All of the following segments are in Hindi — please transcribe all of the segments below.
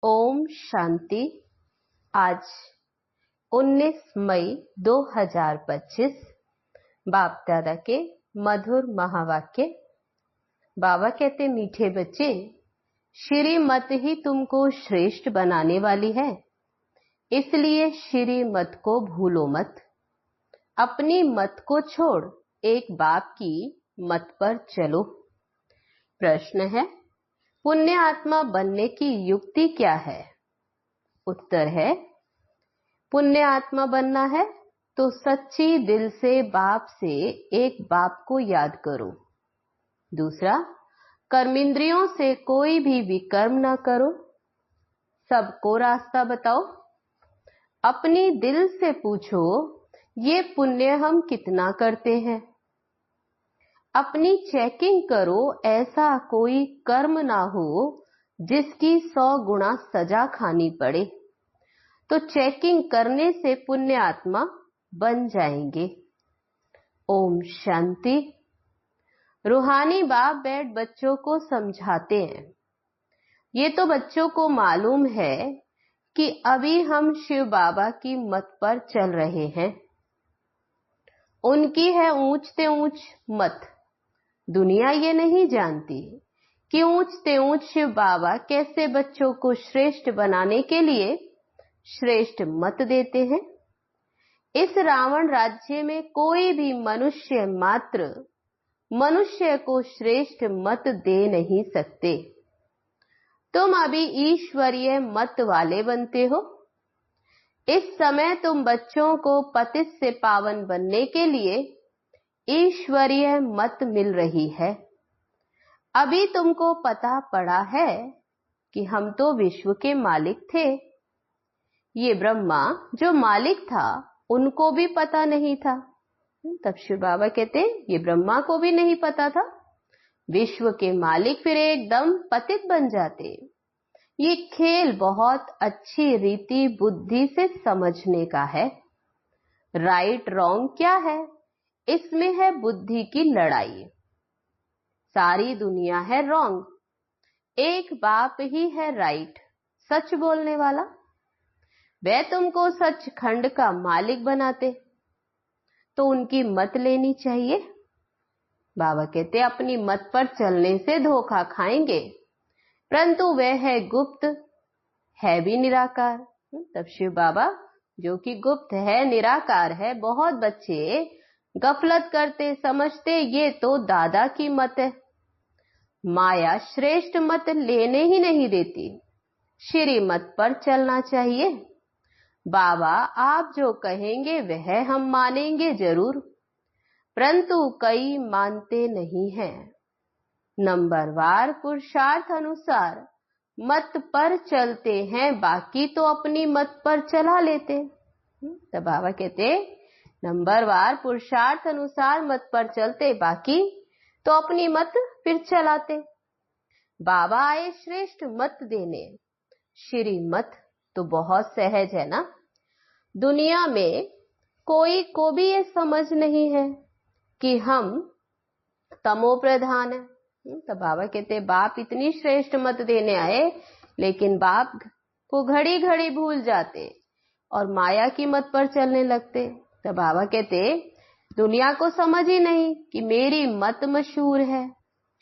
ओम शांति। आज 19 मई 2025 बाप दादा के मधुर महावाक्य। बाबा कहते, मीठे बच्चे, श्रीमत ही तुमको श्रेष्ठ बनाने वाली है, इसलिए श्रीमत को भूलो मत। अपनी मत को छोड़ एक बाप की मत पर चलो। प्रश्न है, पुण्य आत्मा बनने की युक्ति क्या है? उत्तर है, पुण्य आत्मा बनना है तो सच्ची दिल से बाप से एक बाप को याद करो। दूसरा, कर्मेंद्रियों से कोई भी विकर्म ना करो। सबको रास्ता बताओ। अपनी दिल से पूछो, ये पुण्य हम कितना करते हैं। अपनी चेकिंग करो, ऐसा कोई कर्म ना हो जिसकी 100 गुना सजा खानी पड़े, तो चेकिंग करने से पुण्य आत्मा बन जाएंगे। ओम शांति। रूहानी बाप बैठ बच्चों को समझाते हैं। ये तो बच्चों को मालूम है कि अभी हम शिव बाबा की मत पर चल रहे हैं। उनकी है ऊंच से ऊंच मत। दुनिया ये नहीं जानती कि ऊंच से ऊंच शिव बाबा कैसे बच्चों को श्रेष्ठ बनाने के लिए श्रेष्ठ मत देते हैं। इस रावण राज्य में कोई भी मनुष्य मात्र मनुष्य को श्रेष्ठ मत दे नहीं सकते। तुम अभी ईश्वरीय मत वाले बनते हो। इस समय तुम बच्चों को पतित से पावन बनने के लिए ईश्वरीय मत मिल रही है। अभी तुमको पता पड़ा है कि हम तो विश्व के मालिक थे। ये ब्रह्मा जो मालिक था उनको भी पता नहीं था। तब शिव बाबा कहते, ये ब्रह्मा को भी नहीं पता था। विश्व के मालिक फिर एकदम पतित बन जाते। ये खेल बहुत अच्छी रीति बुद्धि से समझने का है। राइट रॉन्ग क्या है, इसमें है बुद्धि की लड़ाई। सारी दुनिया है रॉन्ग, एक बाप ही है राइट, सच बोलने वाला। वे तुमको सचखंड का मालिक बनाते तो उनकी मत लेनी चाहिए। बाबा कहते, अपनी मत पर चलने से धोखा खाएंगे, परंतु वह है गुप्त, है भी निराकार। तब शिव बाबा जो कि गुप्त है, निराकार है, बहुत बच्चे गफलत करते, समझते ये तो दादा की मत है। माया श्रेष्ठ मत लेने ही नहीं देती, श्री मत पर चलना चाहिए। बाबा आप जो कहेंगे वह हम मानेंगे जरूर, परंतु कई मानते नहीं हैं। नंबरवार पुरुषार्थ अनुसार मत पर चलते हैं, बाकी तो अपनी मत पर चला लेते। तो बाबा कहते, नंबरवार पुरुषार्थ अनुसार मत पर चलते, बाकी तो अपनी मत फिर चलाते। बाबा आए श्रेष्ठ मत देने। श्री मत तो बहुत सहज है ना। दुनिया में कोई को भी ये समझ नहीं है कि हम तमो प्रधान है। तो बाबा कहते, बाप इतनी श्रेष्ठ मत देने आए, लेकिन बाप को घड़ी घड़ी भूल जाते और माया की मत पर चलने लगते। तो बाबा कहते, दुनिया को समझ ही नहीं कि मेरी मत मशहूर है,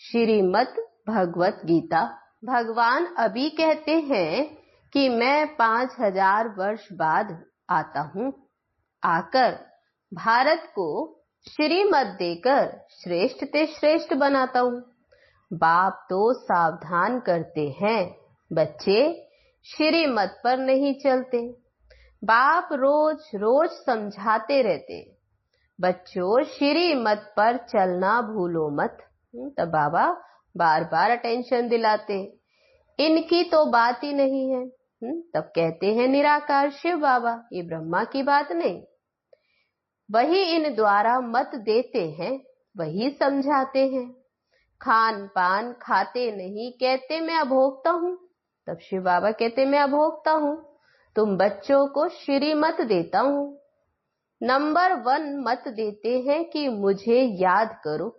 श्री मत भगवत गीता। भगवान अभी कहते हैं कि मैं 5000 वर्ष बाद आता हूँ, आकर भारत को श्रीमत देकर श्रेष्ठ ते श्रेष्ठ बनाता हूँ। बाप तो सावधान करते हैं, बच्चे श्रीमत पर नहीं चलते। बाप रोज रोज समझाते रहते, बच्चों श्रीमत पर चलना भूलो मत। तब बाबा बार बार अटेंशन दिलाते, इनकी तो बात ही नहीं है। तब कहते हैं निराकार शिव बाबा, ये ब्रह्मा की बात नहीं। वही इन द्वारा मत देते हैं, वही समझाते हैं। खान पान खाते नहीं, कहते मैं अभोक्ता हूँ। तब शिव बाबा कहते, मैं अभोक्ता हूँ, तुम बच्चों को श्री मत देता हूँ। नंबर 1 मत देते हैं कि मुझे याद करो,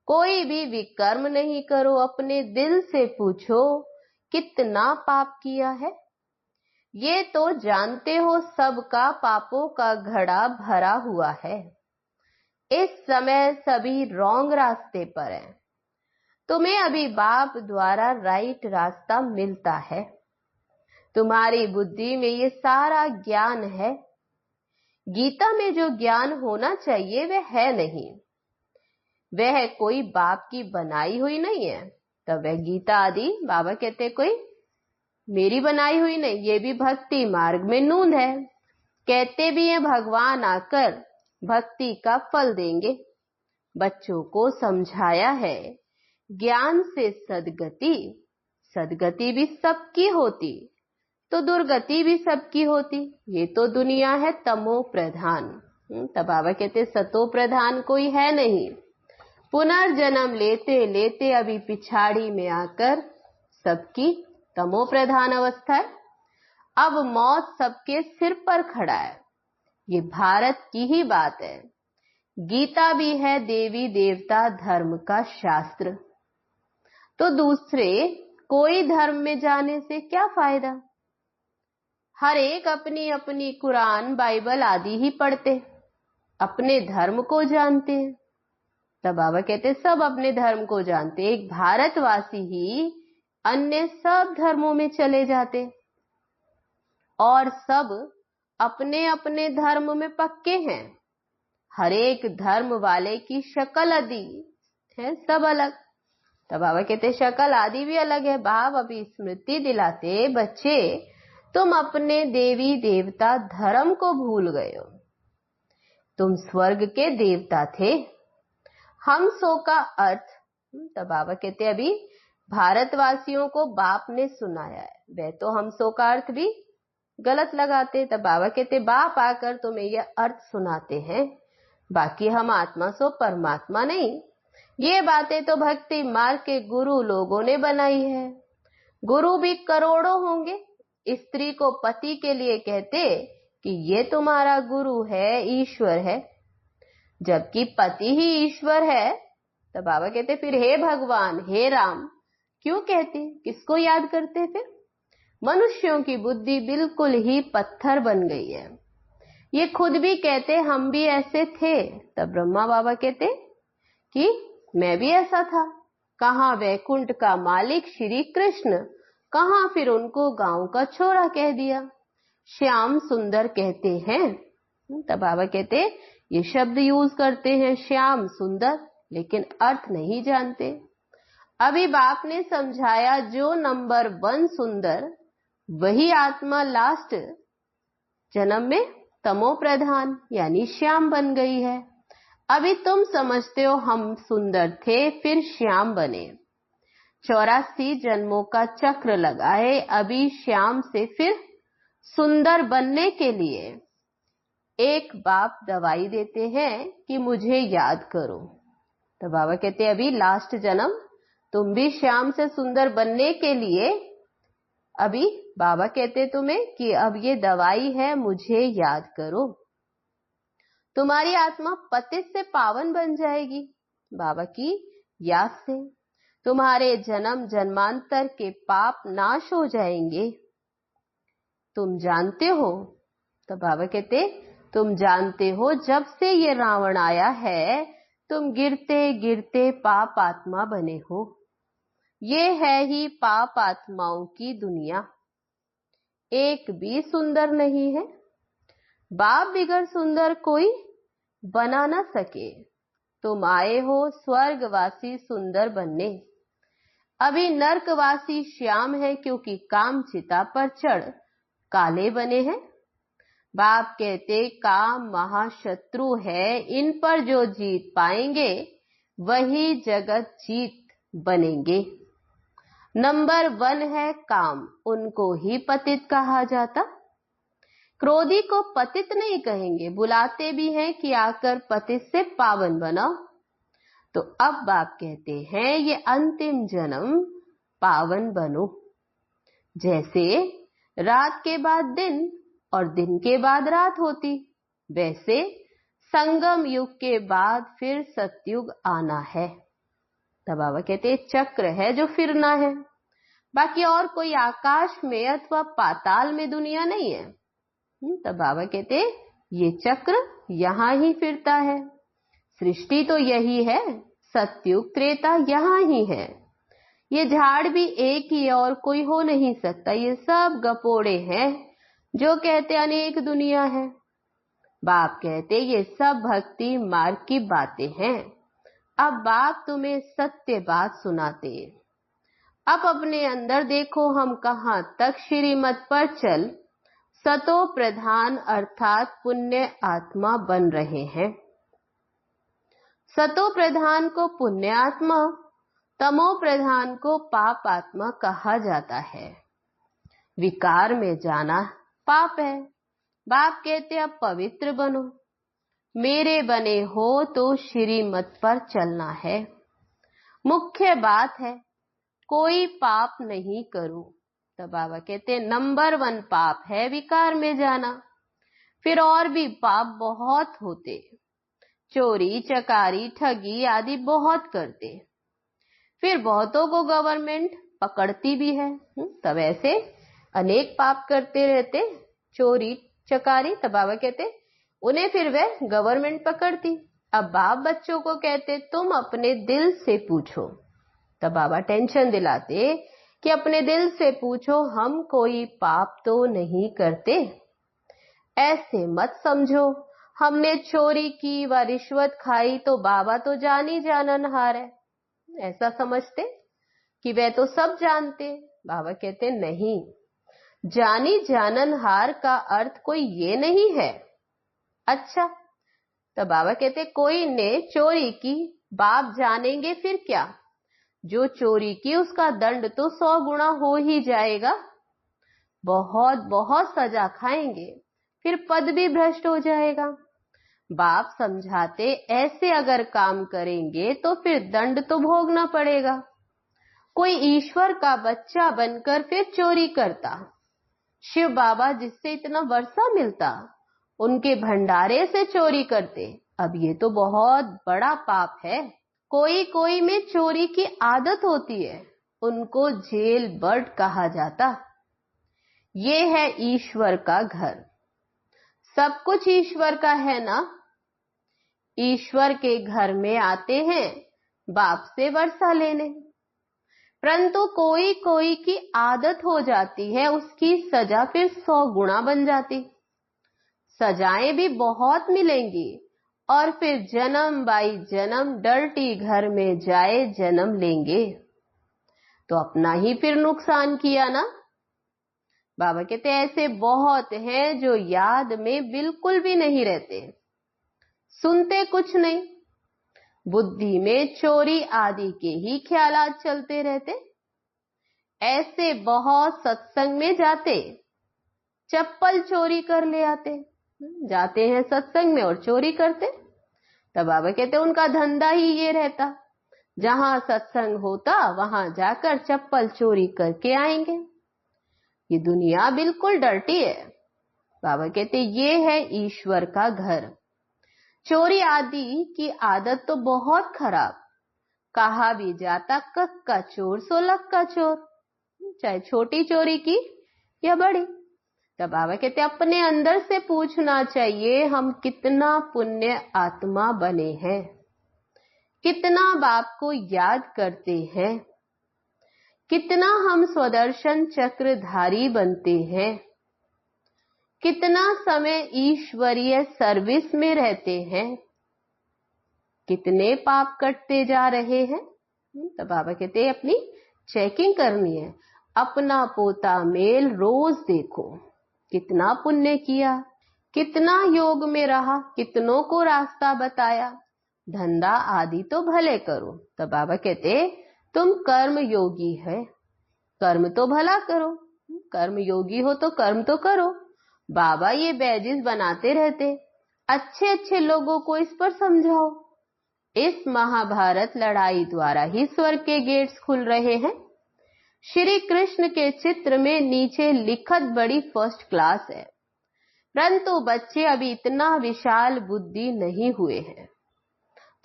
कोई भी विकर्म नहीं करो। अपने दिल से पूछो कितना पाप किया है? ये तो जानते हो सबका पापों का घड़ा भरा हुआ है। इस समय सभी रॉन्ग रास्ते पर हैं। तुम्हें अभी बाप द्वारा राइट रास्ता मिलता है। तुम्हारी बुद्धि में ये सारा ज्ञान है। गीता में जो ज्ञान होना चाहिए वह है नहीं। वह कोई बाप की बनाई हुई नहीं है। तब वह गीता आदि बाबा कहते कोई मेरी बनाई हुई नहीं, ये भी भक्ति मार्ग में नूंद है। कहते भी हैं भगवान आकर भक्ति का फल देंगे। बच्चों को समझाया है ज्ञान से सदगति, सदगति भी सबकी होती तो दुर्गति भी सबकी होती। ये तो दुनिया है तमो प्रधान। तब बाबा कहते सतो प्रधान कोई है नहीं। पुनर्जन्म लेते लेते अभी पिछाड़ी में आकर सबकी तमो प्रधान अवस्था है। अब मौत सबके सिर पर खड़ा है। ये भारत की ही बात है। गीता भी है देवी देवता धर्म का शास्त्र। तो दूसरे कोई धर्म में जाने से क्या फायदा? हर एक अपनी अपनी कुरान बाइबल आदि ही पढ़ते, अपने धर्म को जानते हैं। तब बाबा कहते सब अपने धर्म को जानते। एक भारतवासी ही अन्य सब धर्मों में चले जाते और सब अपने अपने धर्म में पक्के हैं। हर एक धर्म वाले की शक्ल आदि है सब अलग। तब बाबा कहते शक्ल आदि भी अलग है। बाप अभी स्मृति दिलाते बच्चे तुम अपने देवी देवता धर्म को भूल गए हो। तुम स्वर्ग के देवता थे। हम सो का अर्थ तब बाबा कहते अभी भारतवासियों को बाप ने सुनाया है। वह तो हम सो का अर्थ भी गलत लगाते। तब बाबा कहते बाप आकर तुम्हें यह अर्थ सुनाते हैं। बाकी हम आत्मा सो परमात्मा नहीं। ये बातें तो भक्ति मार्ग के गुरु लोगों ने बनाई है। गुरु भी करोड़ों होंगे। स्त्री को पति के लिए कहते कि ये तुम्हारा गुरु है, ईश्वर है, जबकि पति ही ईश्वर है। तो बाबा कहते फिर हे भगवान हे राम क्यों कहते, किसको याद करते? फिर मनुष्यों की बुद्धि बिल्कुल ही पत्थर बन गई है। ये खुद भी कहते हम भी ऐसे थे। तब ब्रह्मा बाबा कहते कि मैं भी ऐसा था। कहाँ वैकुंठ का मालिक श्री कृष्ण, कहाँ फिर उनको गांव का छोरा कह दिया। श्याम सुंदर कहते हैं। तब बाबा कहते ये शब्द यूज करते हैं श्याम सुंदर, लेकिन अर्थ नहीं जानते। अभी बाप ने समझाया जो नंबर 1 सुंदर वही आत्मा लास्ट जन्म में तमो प्रधान यानी श्याम बन गई है। अभी तुम समझते हो हम सुंदर थे फिर श्याम बने। 84 जन्मों का चक्र लगाए। अभी श्याम से फिर सुंदर बनने के लिए एक बाप दवाई देते हैं कि मुझे याद करो। तो बाबा कहते अभी लास्ट जन्म तुम भी श्याम से सुंदर बनने के लिए अभी बाबा कहते तुम्हें कि अब ये दवाई है, मुझे याद करो। तुम्हारी आत्मा पतित से पावन बन जाएगी बाबा की याद से। तुम्हारे जन्म जन्मांतर के पाप नाश हो जाएंगे। तुम जानते हो? तो बाबा कहते तुम जानते हो जब से ये रावण आया है तुम गिरते गिरते पाप आत्मा बने हो। ये है ही पाप आत्माओं की दुनिया। एक भी सुंदर नहीं है। बाप बिगड़ सुंदर कोई बना ना सके। तुम आए हो स्वर्गवासी सुंदर बनने। अभी नरकवासी श्याम है क्योंकि काम चिता पर चढ़ काले बने हैं। बाप कहते काम महाशत्रु है, इन पर जो जीत पाएंगे वही जगत जीत बनेंगे। नंबर 1 है काम, उनको ही पतित कहा जाता। क्रोधी को पतित नहीं कहेंगे, बुलाते भी हैं कि आकर पतित से पावन बनाओ। तो अब बाप कहते हैं ये अंतिम जन्म पावन बनो। जैसे रात के बाद दिन और दिन के बाद रात होती, वैसे संगम युग के बाद फिर सतयुग आना है। तब बाबा कहते चक्र है जो फिरना है। बाकी और कोई आकाश में अथवा पाताल में दुनिया नहीं है। तब बाबा कहते ये चक्र यहाँ ही फिरता है, सृष्टि तो यही है, सतयुग त्रेता यहाँ ही है। ये झाड़ भी एक ही है और कोई हो नहीं सकता। ये सब गपोड़े हैं जो कहते अनेक दुनिया है। बाप कहते ये सब भक्ति मार्ग की बातें हैं। अब बाप तुम्हें सत्य बात सुनाते। अब अपने अंदर देखो हम कहाँ तक श्रीमत पर चल सतो प्रधान अर्थात पुण्य आत्मा बन रहे हैं। सतो प्रधान को पुण्य आत्मा, तमो प्रधान को पाप आत्मा कहा जाता है। विकार में जाना पाप है। बाप कहते अब पवित्र बनो, मेरे बने हो तो श्रीमत पर चलना है। मुख्य बात है कोई पाप नहीं करो। तब बाबा कहते नंबर 1 पाप है विकार में जाना। फिर और भी पाप बहुत होते, चोरी चकारी ठगी आदि बहुत करते। फिर बहुतों को गवर्नमेंट पकड़ती भी है। तब ऐसे अनेक पाप करते रहते, चोरी चकारी। तब बाबा कहते उन्हें फिर वह गवर्नमेंट पकड़ती। अब बाप बच्चों को कहते तुम अपने दिल से पूछो। तब बाबा टेंशन दिलाते कि अपने दिल से पूछो, हम कोई पाप तो नहीं करते। ऐसे मत समझो हमने चोरी की व रिश्वत खाई तो बाबा तो जानी जाननहार है, ऐसा समझते कि वे तो सब जानते। बाबा कहते नहीं, जानी जाननहार का अर्थ कोई ये नहीं है। अच्छा, तो बाबा कहते कोई ने चोरी की, बाप जानेंगे फिर क्या? जो चोरी की उसका दंड तो 100 गुना हो ही जाएगा। बहुत बहुत सजा खाएंगे, फिर पद भी भ्रष्ट हो जाएगा। बाप समझाते ऐसे अगर काम करेंगे तो फिर दंड तो भोगना पड़ेगा। कोई ईश्वर का बच्चा बनकर फिर चोरी करता, शिव बाबा जिससे इतना वर्षा मिलता उनके भंडारे से चोरी करते, अब ये तो बहुत बड़ा पाप है। कोई कोई में चोरी की आदत होती है, उनको जेल बर्ड कहा जाता। ये है ईश्वर का घर। सब कुछ ईश्वर का है ना। ईश्वर के घर में आते हैं बाप से वर्षा लेने, परंतु कोई कोई की आदत हो जाती है, उसकी सजा फिर 100 गुना बन जाती। सजाएं भी बहुत मिलेंगी और फिर जन्म बाई जन्म डर्टी घर में जाए जन्म लेंगे, तो अपना ही फिर नुकसान किया ना। बाबा कहते ऐसे बहुत हैं जो याद में बिल्कुल भी नहीं रहते, सुनते कुछ नहीं, बुद्धि में चोरी आदि के ही ख्यालात चलते रहते। ऐसे बहुत सत्संग में जाते, चप्पल चोरी कर ले आते, जाते हैं सत्संग में और चोरी करते। तब बाबा कहते उनका धंधा ही ये रहता, जहां सत्संग होता वहां जाकर चप्पल चोरी करके आएंगे। ये दुनिया बिल्कुल डर्टी है। बाबा कहते ये है ईश्वर का घर। चोरी आदि की आदत तो बहुत खराब। कहा भी जाता कक का चोर सो लक का चोर, चाहे छोटी चोरी की या बड़ी। तब बाबा कहते अपने अंदर से पूछना चाहिए हम कितना पुण्य आत्मा बने हैं, कितना बाप को याद करते हैं, कितना हम स्वदर्शन चक्रधारी बनते हैं, कितना समय ईश्वरीय सर्विस में रहते हैं, कितने पाप कटते जा रहे हैं। तब बाबा कहते अपनी चेकिंग करनी है। अपना पोता मेल रोज देखो, कितना पुण्य किया, कितना योग में रहा, कितनों को रास्ता बताया। धंधा आदि तो भले करो। तब बाबा कहते तुम कर्म योगी है, कर्म तो भला करो, कर्म योगी हो तो कर्म तो करो। बाबा ये बैजेस बनाते रहते, अच्छे अच्छे लोगों को इस पर समझाओ। इस महाभारत लड़ाई द्वारा ही स्वर्ग के गेट्स खुल रहे हैं। श्री कृष्ण के चित्र में नीचे लिखत बड़ी फर्स्ट क्लास है, परंतु बच्चे अभी इतना विशाल बुद्धि नहीं हुए हैं।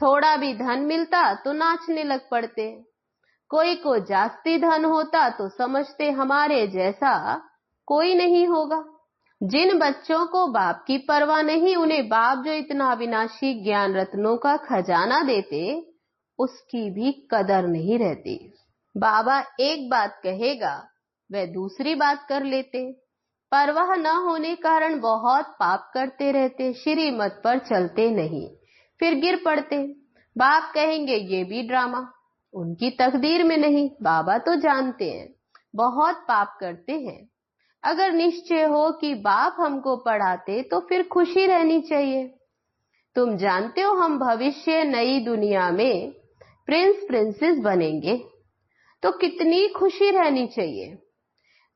थोड़ा भी धन मिलता तो नाचने लग पड़ते, कोई को जास्ती धन होता तो समझते हमारे जैसा कोई नहीं होगा। जिन बच्चों को बाप की परवाह नहीं, उन्हें बाप जो इतना अविनाशी ज्ञान रत्नों का खजाना देते, उसकी भी कदर नहीं रहती। बाबा एक बात कहेगा, वह दूसरी बात कर लेते। परवाह न होने कारण बहुत पाप करते रहते, श्रीमत पर चलते नहीं, फिर गिर पड़ते। बाप कहेंगे ये भी ड्रामा, उनकी तकदीर में नहीं। बाबा तो जानते हैं बहुत पाप करते हैं। अगर निश्चय हो कि बाप हमको पढ़ाते तो फिर खुशी रहनी चाहिए। तुम जानते हो हम भविष्य नई दुनिया में प्रिंस प्रिंसेस बनेंगे, तो कितनी खुशी रहनी चाहिए।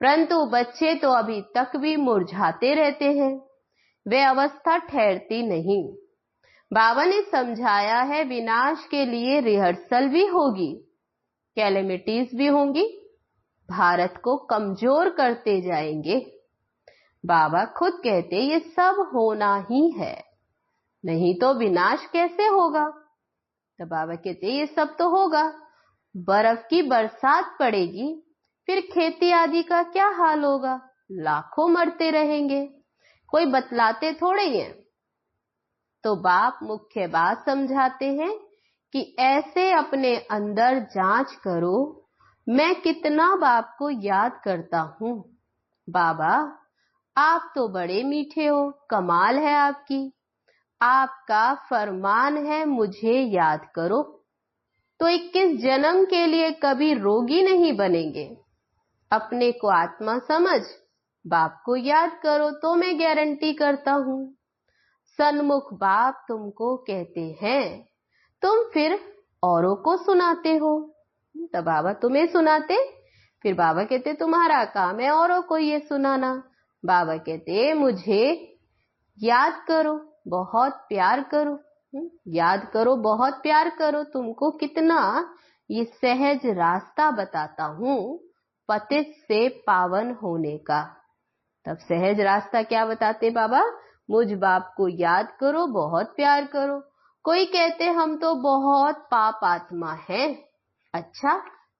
परंतु बच्चे तो अभी तक भी मुरझाते रहते हैं, वे अवस्था ठहरती नहीं। बाबा ने समझाया है विनाश के लिए रिहर्सल भी होगी, कैलेमिटीज भी होंगी, भारत को कमजोर करते जाएंगे। बाबा खुद कहते ये सब होना ही है, नहीं तो विनाश कैसे होगा। तो बाबा कहते ये सब तो होगा, बर्फ की बरसात पड़ेगी, फिर खेती आदि का क्या हाल होगा, लाखों मरते रहेंगे, कोई बतलाते थोड़े हैं। तो बाप मुख्य बात समझाते हैं कि ऐसे अपने अंदर जांच करो, मैं कितना बाप को याद करता हूँ। बाबा आप तो बड़े मीठे हो, कमाल है आपकी, आपका फरमान है मुझे याद करो। तो 21 जन्म के लिए कभी रोगी नहीं बनेंगे। अपने को आत्मा समझ बाप को याद करो, तो मैं गारंटी करता हूँ सन्मुख बाप तुमको कहते हैं, तुम फिर औरों को सुनाते हो। तो बाबा तुम्हें सुनाते, फिर बाबा कहते तुम्हारा काम है औरों को ये सुनाना। बाबा कहते मुझे याद करो, बहुत प्यार करो, याद करो, बहुत प्यार करो। तुमको कितना ये सहज रास्ता बताता हूँ पतित से पावन होने का। तब सहज रास्ता क्या बताते बाबा, मुझ बाप को याद करो, बहुत प्यार करो। कोई कहते हम तो बहुत पाप आत्मा हैं। अच्छा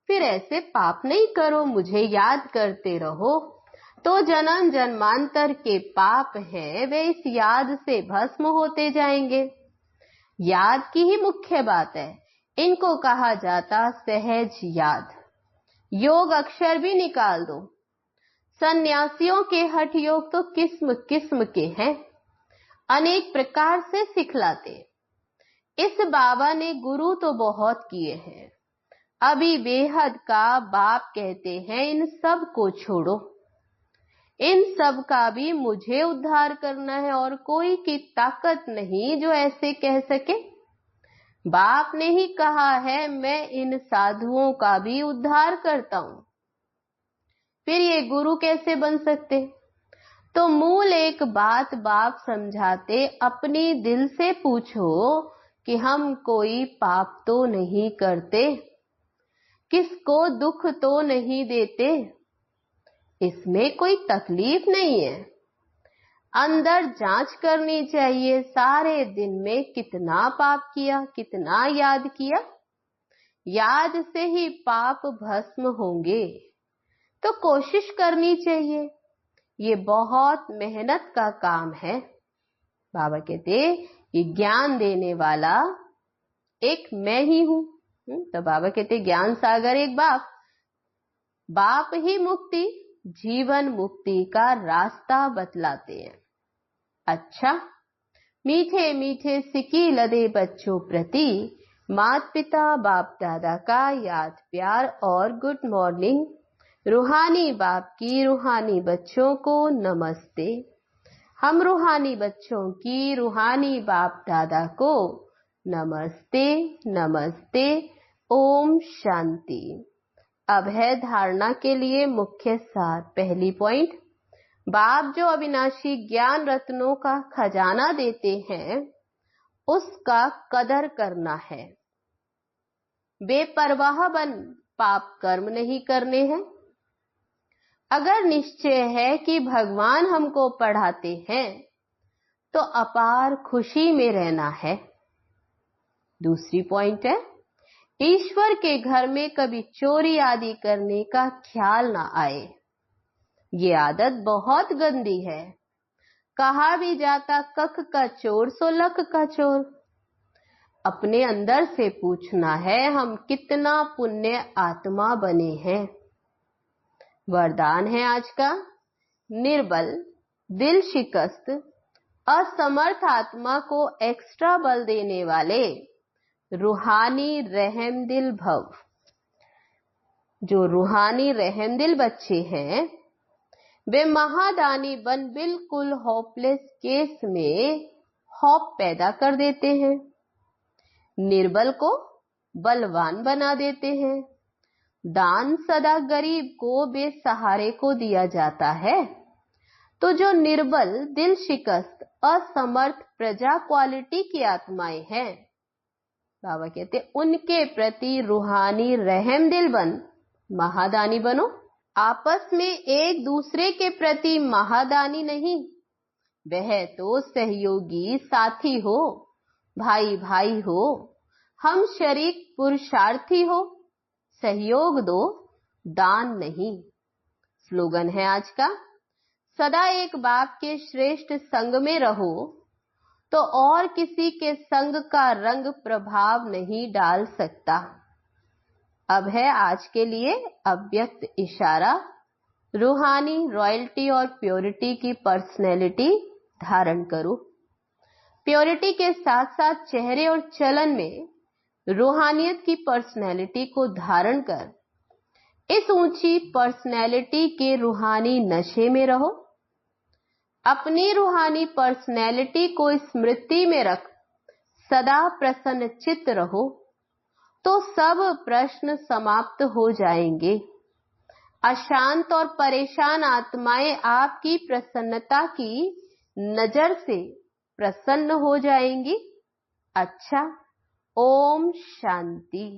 फिर ऐसे पाप नहीं करो, मुझे याद करते रहो, तो जन्म जन्मांतर के पाप हैं वे इस याद से भस्म होते जाएंगे। याद की ही मुख्य बात है, इनको कहा जाता सहज याद। योग अक्षर भी निकाल दो। सन्यासियों के हठ योग तो किस्म किस्म के हैं, अनेक प्रकार से सिखलाते। इस बाबा ने गुरु तो बहुत किए हैं, अभी बेहद का बाप कहते हैं इन सब को छोड़ो, इन सब का भी मुझे उद्धार करना है और कोई की ताकत नहीं जो ऐसे कह सके। बाप ने ही कहा है मैं इन साधुओं का भी उद्धार करता हूं, फिर ये गुरु कैसे बन सकते। तो मूल एक बात बाप समझाते, अपनी दिल से पूछो कि हम कोई पाप तो नहीं करते, किसको दुख तो नहीं देते, इसमें कोई तकलीफ नहीं है। अंदर जांच करनी चाहिए, सारे दिन में कितना पाप किया, कितना याद किया। याद से ही पाप भस्म होंगे, तो कोशिश करनी चाहिए। ये बहुत मेहनत का काम है। बाबा कहते ये ज्ञान देने वाला एक मैं ही हूं। तो बाबा कहते ज्ञान सागर एक बाप, बाप ही मुक्ति जीवन मुक्ति का रास्ता बतलाते हैं। अच्छा मीठे मीठे सिकी लदे बच्चों प्रति माता पिता बाप दादा का याद प्यार और गुड मॉर्निंग। रूहानी बाप की रूहानी बच्चों को नमस्ते। हम रूहानी बच्चों की रूहानी बाप दादा को नमस्ते नमस्ते। ओम शांति। अब है धारणा के लिए मुख्य सार। पहली पॉइंट, बाप जो अविनाशी ज्ञान रत्नों का खजाना देते हैं उसका कदर करना है। बेपरवाह बन पाप कर्म नहीं करने हैं। अगर निश्चय है कि भगवान हमको पढ़ाते हैं तो अपार खुशी में रहना है। दूसरी पॉइंट है, ईश्वर के घर में कभी चोरी आदि करने का ख्याल ना आए। ये आदत बहुत गंदी है। कहा भी जाता कख का चोर सो लख का चोर। अपने अंदर से पूछना है हम कितना पुण्य आत्मा बने हैं। वरदान है आज का, निर्बल, दिल शिकस्त, असमर्थ आत्मा को एक्स्ट्रा बल देने वाले रूहानी रहमदिल भव। जो रूहानी रहमदिल बच्चे हैं वे महादानी बन बिल्कुल होपलेस केस में होप पैदा कर देते हैं। निर्बल को बलवान बना देते हैं। दान सदा गरीब को, बेसहारे को दिया जाता है। तो जो निर्बल, दिल शिकस्त, असमर्थ प्रजा क्वालिटी की आत्माएं हैं, बाबा कहते उनके प्रति रूहानी रहमदिल बन महादानी बनो। आपस में एक दूसरे के प्रति महादानी नहीं, वह तो सहयोगी साथी हो, भाई भाई हो, हम शरीक पुरुषार्थी हो। सहयोग दो, दान नहीं। स्लोगन है आज का, सदा एक बाप के श्रेष्ठ संग में रहो तो और किसी के संग का रंग प्रभाव नहीं डाल सकता। अब है आज के लिए अव्यक्त इशारा। रूहानी रॉयल्टी और प्योरिटी की पर्सनैलिटी धारण करो। प्योरिटी के साथ साथ चेहरे और चलन में रूहानियत की पर्सनैलिटी को धारण कर इस ऊंची पर्सनैलिटी के रूहानी नशे में रहो। अपनी रूहानी पर्सनैलिटी को स्मृति में रख सदा प्रसन्न चित्त रहो तो सब प्रश्न समाप्त हो जाएंगे। अशांत और परेशान आत्माएं आपकी प्रसन्नता की नजर से प्रसन्न हो जाएंगी। अच्छा, ओम शांति।